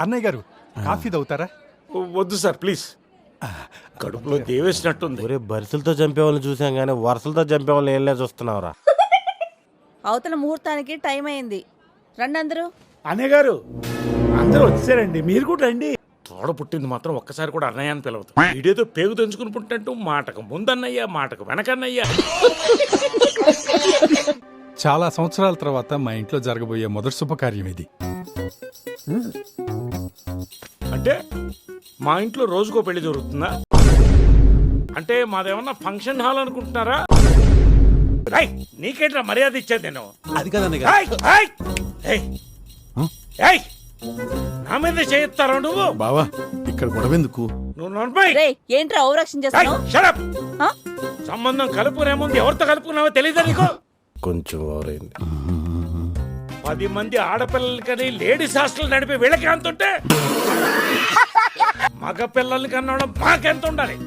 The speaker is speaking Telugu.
అన్నయ్య గారు కాఫీ తాగుతారా? వద్దు సార్ ప్లీజ్, కడుపులో దేవేసినట్టుంది. ఒరే బరిసెలతో చంపేవాళ్ళని చూసాం కానీ వరుసలతో చంపేవాళ్ళని ఏం లేదు చూస్తున్నావురా. అవతల ముహూర్తానికి టైం అయింది, రండి అందరూ. అన్నయ్య గారు అందరూ వచ్చారండి, మీరు కూడా రండి. తోడ పుట్టింది మాత్రం ఒక్కసారి కూడా అన్నయ్య అని పిలవదు. వీడేదో పేగు తెంచుకుని పుట్టినట్టు మాటకు ముందన్నయ్య మాటకు వెనకన్నయ్య. చాలా సంవత్సరాల తర్వాత మా ఇంట్లో జరగబోయే మొదటి శుభకార్యం ఇది. అంటే మా ఇంట్లో రోజుకో పెళ్లి జరుగుతుందా? అంటే మాదేమన్నా ఫంక్షన్ హాల్ అనుకుంటున్నారా? నీకేట్రా మర్యాద ఇచ్చేది నేను? అది కదన్నయ్య నా మీద చేయిస్తారా నువ్వు? బావా ఇక్కడ గొడవెందుకు? నువ్వు నోర్మై. ఏంట్రా ఓవరాక్షన్ చేస్తున్నావ్? సంబంధం కలుపుకునేముందు ఎవరితో కలుపుకున్నావో తెలీదా నీకు? కొంచెం ఓవరైంది. 10 మంది ఆడపిల్లలకని లేడీస్ హాస్టల్ నడిపి వీళ్ళకి ఎంత ఉంటే మగ పిల్లలకి అన్నడం మాకెంత ఉండాలి?